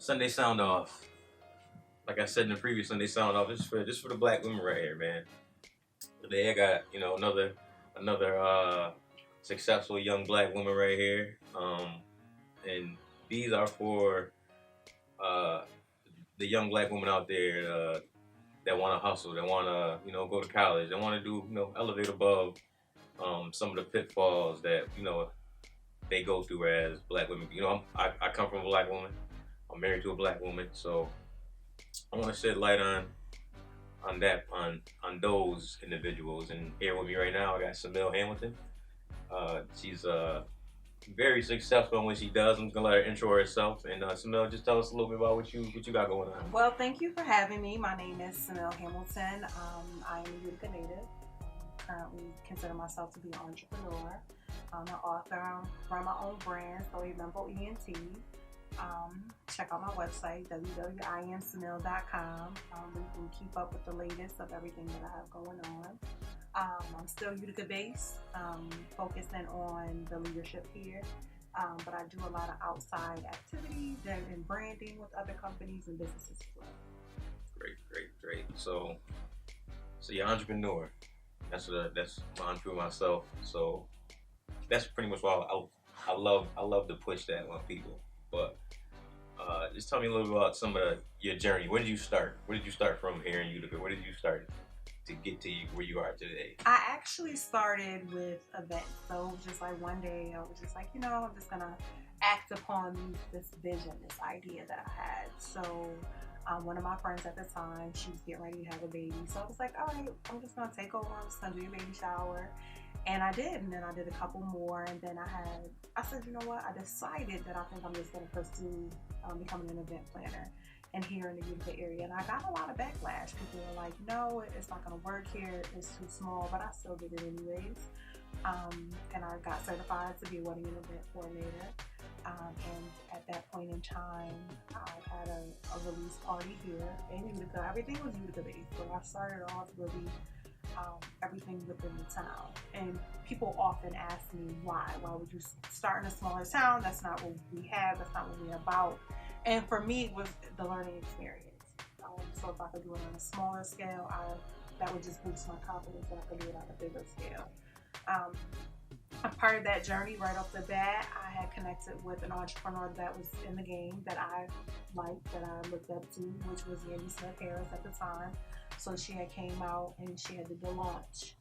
Sunday sound off. Like I said in the previous Sunday sound off, just for the black women right here, man. Today I got another successful young black woman right here, and these are for uh, the young black women out there that want to hustle, that want to go to college, that want to do elevate above some of the pitfalls that they go through as black women. I come from a black woman. I'm married to a black woman, so I want to shed light on those individuals. And here with me right now, I got Cymil Hamilton. She's very successful in what she does. I'm just gonna let her intro herself. And Cymil, just tell us a little bit about what you got going on. Well, thank you for having me. My name is Cymil Hamilton. I am a Utica native. Currently consider myself to be an entrepreneur. I'm an author. I run my own brand, SUNDAYYYYYYYYY ENT. Check out my website, www.imcymil.com. You can keep up with the latest of everything that I have going on. I'm still Utica based, focusing on the leadership here, but I do a lot of outside activities and branding with other companies and businesses as well. Great. So you're an entrepreneur. That's mine for myself. So that's pretty much why I love to push that on people. But just tell me a little bit about some of your journey. Where did you start? Where did you start from here in Utica? Where did you start to get to where you are today? I actually started with events. So just like one day I was just like, I'm just gonna act upon this vision, this idea that I had. So one of my friends at the time, she was getting ready to have a baby. So I was like, all right, I'm just gonna take over. I'm just gonna do your baby shower. And I did, and then I did a couple more, and then I said, you know what, I decided that I think I'm just going to pursue becoming an event planner and here in the Utica area. And I got a lot of backlash. People were like, no, it's not going to work here, it's too small, but I still did it anyways. And I got certified to be a wedding and event coordinator. And at that point in time, I had a release party here in Utica. Everything was Utica based, so I started off really everything within the town. And people often ask me why would you start in a smaller town? That's not what we have, that's not what we're about. And for me, it was the learning experience. So if I could do it on a smaller scale, that would just boost my confidence that I could do it on a bigger scale. A part of that journey right off the bat, I had connected with an entrepreneur that was in the game that I liked, that I looked up to, which was Yandy Smith Harris at the time. So she had came out and she had did the launch.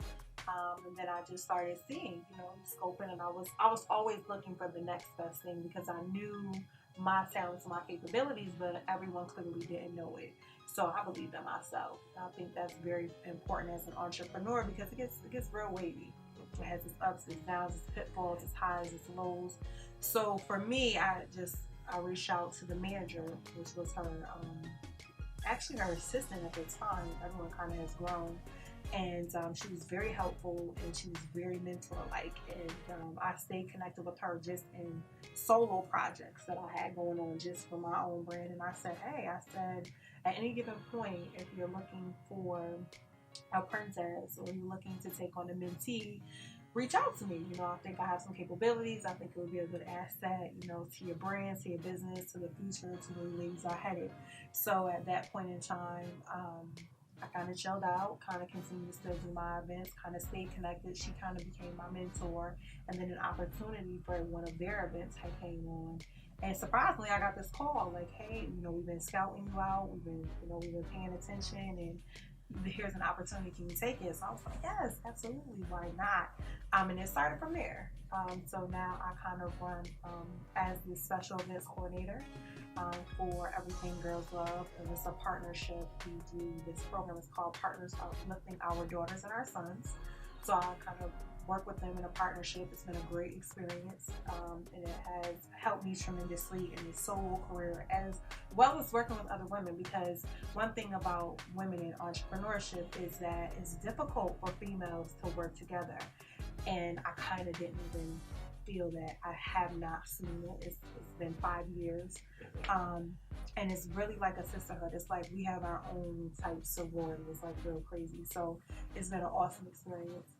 And then I just started seeing, scoping, and I was always looking for the next best thing because I knew my talents, my capabilities, but everyone clearly didn't know it. So I believed in myself. I think that's very important as an entrepreneur because it gets real wavy. It has its ups, its downs, its pitfalls, its highs, its lows. So for me, I reached out to the manager, which was her, actually her assistant at the time. Everyone kind of has grown. And she was very helpful and she was very mentor-like. And I stayed connected with her just in solo projects that I had going on just for my own brand. And I said, hey, at any given point, if you're looking for a princess or you're looking to take on a mentee, reach out to me. I think I have some capabilities. I think it would be a good asset, to your brand, to your business, to the future, to where the ladies are headed. So at that point in time, I kind of chilled out, kind of continued to still do my events, kind of stayed connected. She kind of became my mentor. And then an opportunity for one of their events had came on. And surprisingly, I got this call like, hey, we've been scouting you out. We've been paying attention, and here's an opportunity, can you take it? So I was like, yes, absolutely, why not? And it started from there. So now I kind of run as the special events coordinator for Everything Girls Love, and it's a partnership. We do this program, it's called Partners Uplifting Our Daughters and Our Sons. So I kind of work with them in a partnership. It's been a great experience, and it has helped me tremendously in the solo career as well as working with other women, because one thing about women in entrepreneurship is that it's difficult for females to work together, and I kind of didn't even feel that. I have not seen it. It's been 5 years, and it's really like a sisterhood. It's like we have our own type sorority. It's like real crazy. So it's been an awesome experience.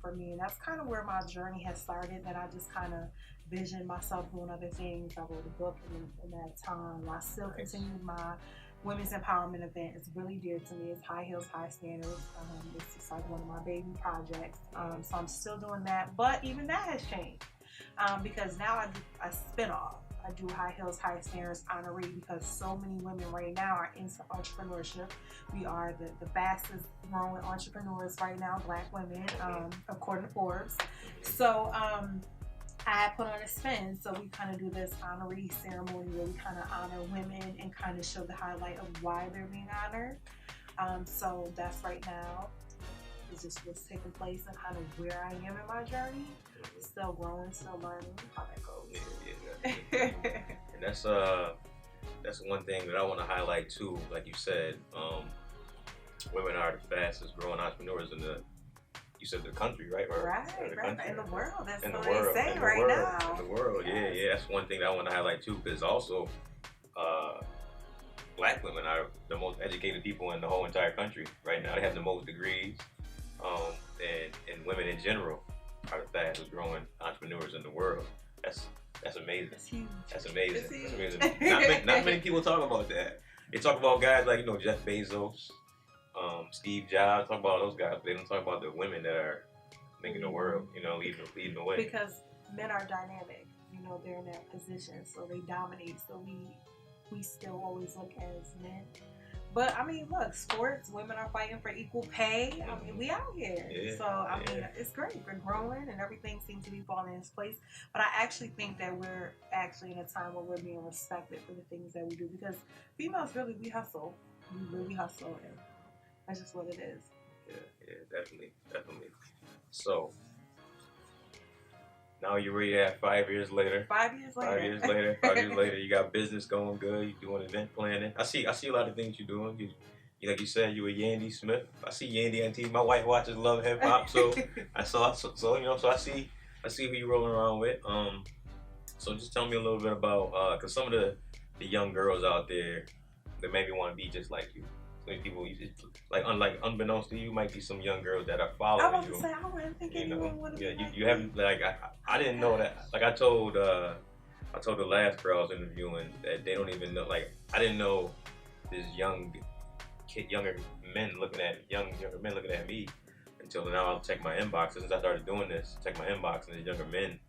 for me. And that's kind of where my journey has started. That I just kind of visioned myself doing other things. I wrote a book in that time. I still continue my women's empowerment event. It's really dear to me. It's High Heels, High Standards. It's just like one of my baby projects. So I'm still doing that. But even that has changed because now I do a spinoff. I do High Heels, High Standards honoree because so many women right now are into entrepreneurship. We are the fastest growing entrepreneurs right now, Black women, according to Forbes. So I put on a spin, so we kind of do this honoree ceremony where we kind of honor women and kind of show the highlight of why they're being honored. So that's right now. It's just what's taking place and kind of where I am in my journey. Still growing, still learning how that goes. Yeah. And that's one thing that I want to highlight too. Like you said, women are the fastest growing entrepreneurs in the. You said the country, right? Right, country, in the world. That's in what the world, they say in the right world, now. In the world, yes. yeah. That's one thing that I want to highlight too, because also, Black women are the most educated people in the whole entire country right now. They have the most degrees, and women in general are the fastest growing entrepreneurs in the world. That's amazing. It's huge. That's amazing. It's huge. That's amazing. Not many people talk about that. They talk about guys like Jeff Bezos, Steve Jobs. Talk about those guys, but they don't talk about the women that are making the world, leading the way. Because men are dynamic. They're in that position, so they dominate. So we still always look as men. But I mean, look, sports, women are fighting for equal pay. I mean, we out here. Yeah, so I mean, it's great. We're growing and everything seems to be falling in its place. But I actually think that we're actually in a time where we're being respected for the things that we do, because females really, we hustle. We really hustle, and that's just what it is. Yeah, definitely. So now you're ready to have 5 years later. 5 years later. 5 years later. 5 years later, you got business going good. You're doing event planning. I see a lot of things you're doing. You like you said, you were Yandy Smith. I see Yandy on TV. My wife watches Love Hip Hop, so I saw. So so I see who you rolling around with. So just tell me a little bit about because some of the young girls out there, they maybe want to be just like you. So many people, unbeknownst to you, might be some young girls that are following you. I was say, I wouldn't think anyone would have. Yeah, you haven't I didn't know that. Like I told the last girl I was interviewing that they don't even know. Like I didn't know this younger men looking at me until now. I'll check my inbox since I started doing this. Check my inbox and the younger men,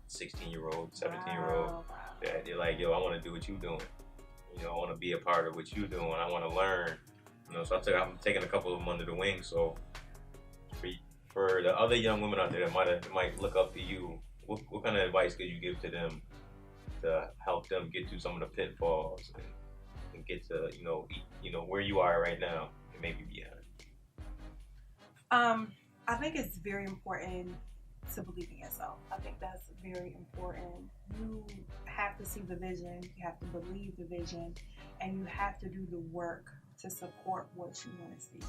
16-year-old, 17-year-old. Wow. They're like, yo, I want to do what you're doing. I want to be a part of what you're doing. I want to learn. So I'm taking a couple of them under the wing. So for the other young women out there that might look up to you, what kind of advice could you give to them to help them get through some of the pitfalls and get to where you are right now and maybe beyond? I think it's very important to believe in yourself. I think that's very important. You have to see the vision, you have to believe the vision, and you have to do the work to support what you want to see.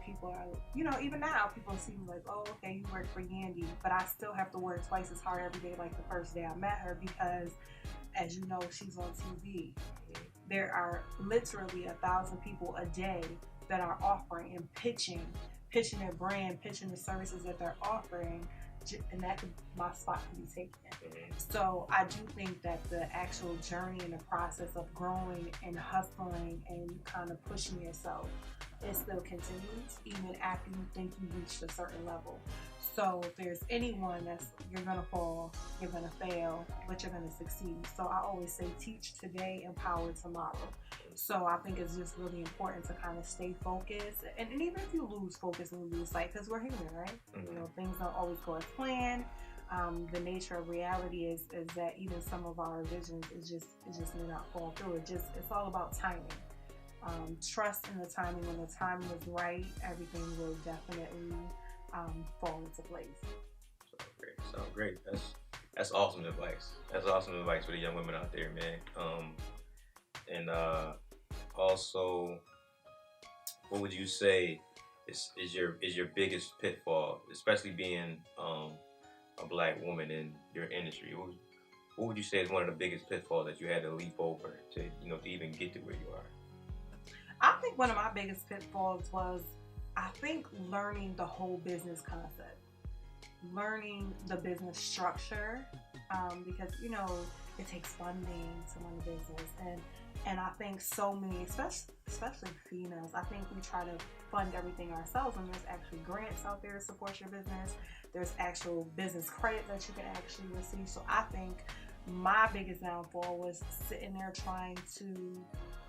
People are, even now, people see me like, oh, okay, you work for Yandy, but I still have to work twice as hard every day like the first day I met her, because as you know, she's on TV. There are literally 1,000 people a day that are offering and pitching their brand, pitching the services that they're offering, and my spot can be taken. So I do think that the actual journey and the process of growing and hustling and kind of pushing yourself, it still continues even after you think you've reached a certain level. So if there's anyone you're gonna fall, you're gonna fail, but you're gonna succeed. So I always say, teach today, empower tomorrow. So I think it's just really important to kind of stay focused, and even if you lose focus and lose sight, because we're human, right? Mm-hmm. Things don't always go as planned. The nature of reality is that even some of our visions it just may not fall through. It's all about timing. Trust in the timing. When the timing is right, everything will definitely fall into place. Sounds great. That's awesome advice. That's awesome advice for the young women out there, man. And also, what would you say is your biggest pitfall, especially being a Black woman in your industry? What would you say is one of the biggest pitfalls that you had to leap over to even get to where you are? I think one of my biggest pitfalls was I think learning the whole business concept, learning the business structure, because you know it takes funding to run a business, and I think so many, especially females, I think we try to fund everything ourselves when there's actually grants out there to support your business. There's actual business credit that you can actually receive. So I think my biggest downfall was sitting there trying to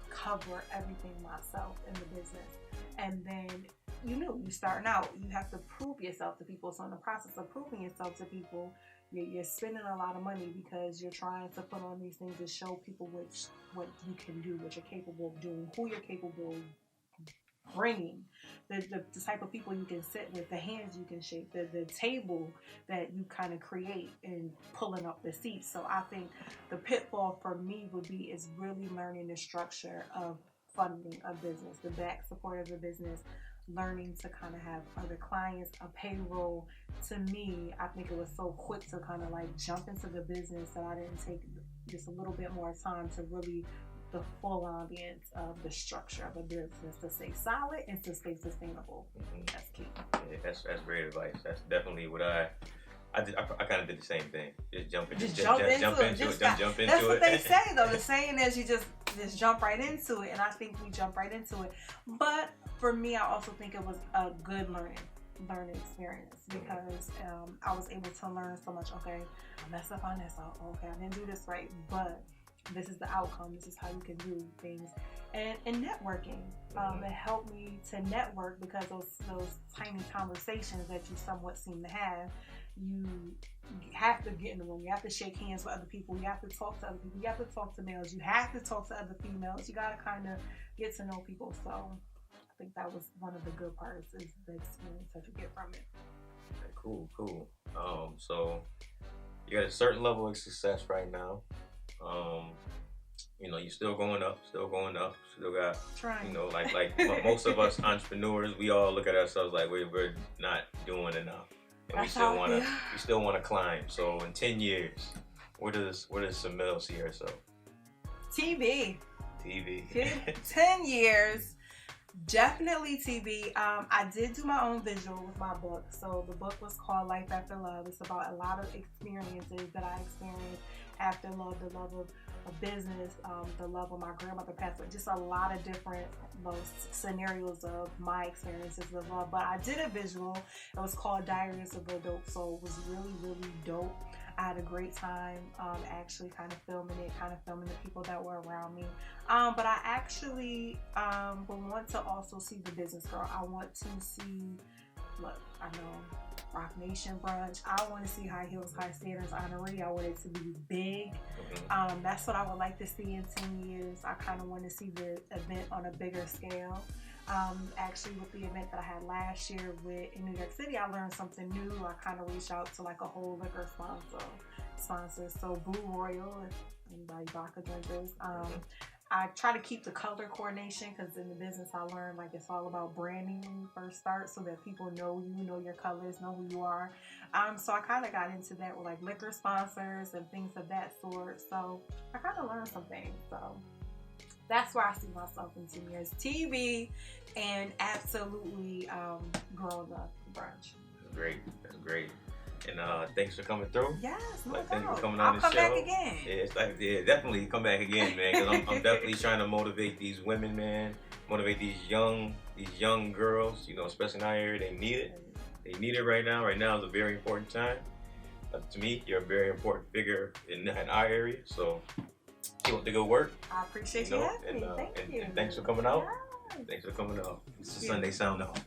cover everything myself in the business, and then you starting out, you have to prove yourself to people. So in the process of proving yourself to people, you're spending a lot of money because you're trying to put on these things to show people what you can do, what you're capable of doing, who you're capable of bringing, the type of people you can sit with, the hands you can shake, the table that you kind of create and pulling up the seats. So I think the pitfall for me is really learning the structure of funding a business, the back support of a business, learning to kind of have other clients, a payroll. To me, I think it was so quick to kind of like jump into the business that I didn't take just a little bit more time to really the full ambience of the structure of a business to stay solid and to stay sustainable. That's key. Yeah, that's great advice. That's definitely what I did. I kind of did the same thing. Just jump into it. That's what they say though. The saying is you just jump right into it, and I think we jump right into it. But for me, I also think it was a good learning experience because I was able to learn so much. Okay, I messed up on this. Okay, I didn't do this right, but this is the outcome. This is how you can do things. And networking, it helped me to network because those tiny conversations that you somewhat seem to have, you have to get in the room. You have to shake hands with other people. You have to talk to other people. You have to talk to males. You have to talk to other females. You got to kind of get to know people. So I think that was one of the good parts is the experience that you get from it. Okay, cool. So you got a certain level of success right now. You know, you're still going up, still got, trying. You know, like most of us entrepreneurs, we all look at ourselves like we're not doing enough. And we still want to climb. So in 10 years, where does Cymil see herself? TV. 10 years, definitely TV. I did do my own visual with my book. So the book was called Life After Love. It's about a lot of experiences that I experienced after love, the love of business, the love of my grandmother passed away, just a lot of different scenarios of my experiences with love. But I did a visual. It was called Diaries of a Dope Soul. It was really, really dope. I had a great time actually kind of filming the people that were around me. But I actually would want to also see the business girl. I want to see, look, I know Rock Nation brunch. I want to see High Heels, High Standards honoree. I want it to be big. That's what I would like to see in 10 years. I kind of want to see the event on a bigger scale. Actually, with the event that I had last year in New York City, I learned something new. I kind of reached out to like a whole liquor sponsor. So Blue Royal and by vodka drinkers. I try to keep the color coordination because in the business I learned like it's all about branding when you first start so that people know you, know your colors, know who you are. So I kind of got into that with like liquor sponsors and things of that sort. So I kind of learned some things. So that's where I see myself in 10 years. TV and absolutely growing the brunch. That's great. And thanks for coming through. Yes, no doubt. Thanks for coming on the show. I'll come back again. Yeah, definitely come back again, man. Because I'm definitely trying to motivate these women, man. Motivate these young girls. You know, especially in our area, they need it. They need it right now. Right now is a very important time. To me, you're a very important figure in our area. So keep up the good work. I appreciate you having me. Thank you. And thanks for coming out. Yes. Thanks for coming out. This is Sunday Sound Off.